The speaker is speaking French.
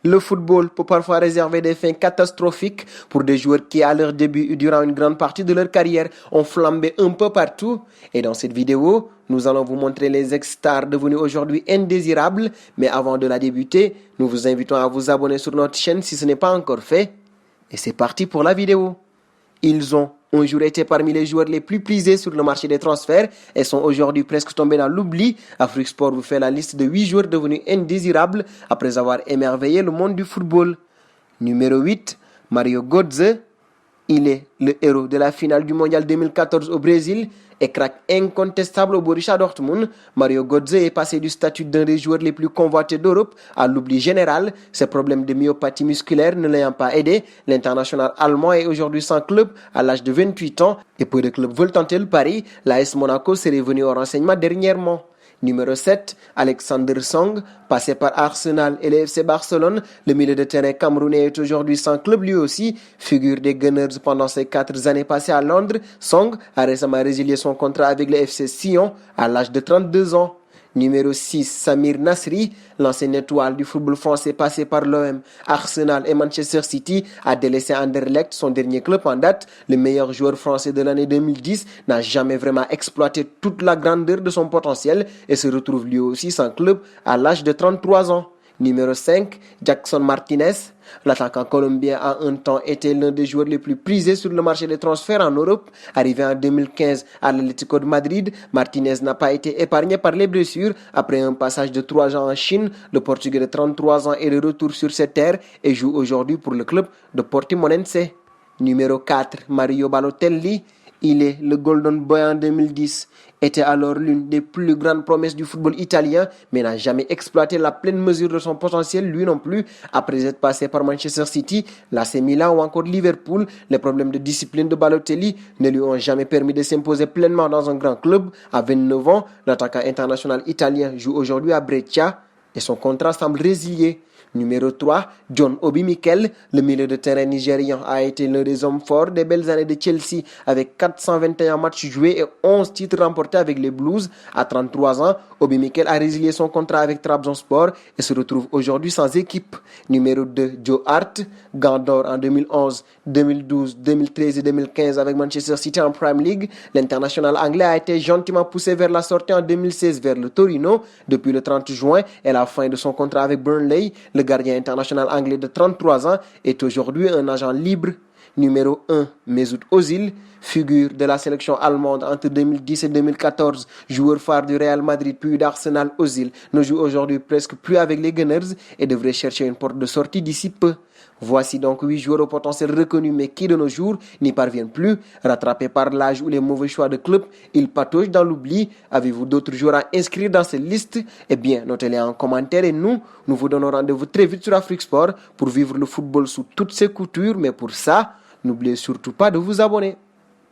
Le football peut parfois réserver des fins catastrophiques pour des joueurs qui, à leur début et durant une grande partie de leur carrière, ont flambé un peu partout. Et dans cette vidéo, nous allons vous montrer les ex-stars devenus aujourd'hui indésirables. Mais avant de la débuter, nous vous invitons à vous abonner sur notre chaîne si ce n'est pas encore fait. Et c'est parti pour la vidéo. Ils ont un jour été parmi les joueurs les plus prisés sur le marché des transferts et sont aujourd'hui presque tombés dans l'oubli. Afrique Sport vous fait la liste de 8 joueurs devenus indésirables après avoir émerveillé le monde du football. Numéro 8, Mario Götze. Il est le héros de la finale du Mondial 2014 au Brésil et crack incontestable au Borussia Dortmund. Mario Götze est passé du statut d'un des joueurs les plus convoités d'Europe à l'oubli général. Ses problèmes de myopathie musculaire ne l'ayant pas aidé, l'international allemand est aujourd'hui sans club à l'âge de 28 ans et peu de clubs veulent tenter le pari. L'AS Monaco serait venu au renseignement dernièrement. Numéro 7, Alexander Song, passé par Arsenal et le FC Barcelone, le milieu de terrain camerounais est aujourd'hui sans club lui aussi. Figure des Gunners pendant ses 4 années passées à Londres, Song a récemment résilié son contrat avec le FC Sion à l'âge de 32 ans. Numéro 6, Samir Nasri, l'ancienne étoile du football français passé par l'OM, Arsenal et Manchester City, a délaissé Anderlecht, son dernier club en date. Le meilleur joueur français de l'année 2010 n'a jamais vraiment exploité toute la grandeur de son potentiel et se retrouve lui aussi sans club à l'âge de 33 ans. Numéro 5, Jackson Martinez. L'attaquant colombien a un temps été l'un des joueurs les plus prisés sur le marché des transferts en Europe. Arrivé en 2015 à l'Atlético de Madrid, Martinez n'a pas été épargné par les blessures. Après un passage de 3 ans en Chine, le Portugais de 33 ans est de retour sur ses terres et joue aujourd'hui pour le club de Portimonense. Numéro 4, Mario Balotelli. Il est le Golden Boy en 2010, était alors l'une des plus grandes promesses du football italien, mais n'a jamais exploité la pleine mesure de son potentiel lui non plus. Après être passé par Manchester City, l'AC Milan ou encore Liverpool, les problèmes de discipline de Balotelli ne lui ont jamais permis de s'imposer pleinement dans un grand club. À 29 ans, l'attaquant international italien joue aujourd'hui à Brescia et son contrat semble résilié. Numéro 3, John Obi Mikel, le milieu de terrain nigérian, a été l'un des hommes forts des belles années de Chelsea avec 421 matchs joués et 11 titres remportés avec les Blues. À 33 ans, Obi Mikel a résilié son contrat avec Trabzonspor et se retrouve aujourd'hui sans équipe. Numéro 2, Joe Hart, gant d'or en 2011, 2012, 2013 et 2015 avec Manchester City en Prime League. L'international anglais a été gentiment poussé vers la sortie en 2016 vers le Torino. Depuis le 30 juin et la fin de son contrat avec Burnley, le gardien international anglais de 33 ans est aujourd'hui un agent libre. Numéro 1, Mesut Özil, figure de la sélection allemande entre 2010 et 2014, joueur phare du Real Madrid puis d'Arsenal. Özil ne joue aujourd'hui presque plus avec les Gunners et devrait chercher une porte de sortie d'ici peu. Voici donc 8 joueurs au potentiel reconnu mais qui de nos jours n'y parviennent plus. Rattrapés par l'âge ou les mauvais choix de club, ils pataugent dans l'oubli. Avez-vous d'autres joueurs à inscrire dans cette liste? Eh bien, notez-les en commentaire et nous vous donnons rendez-vous très vite sur Afrique Sport pour vivre le football sous toutes ses coutures. Mais pour ça, n'oubliez surtout pas de vous abonner.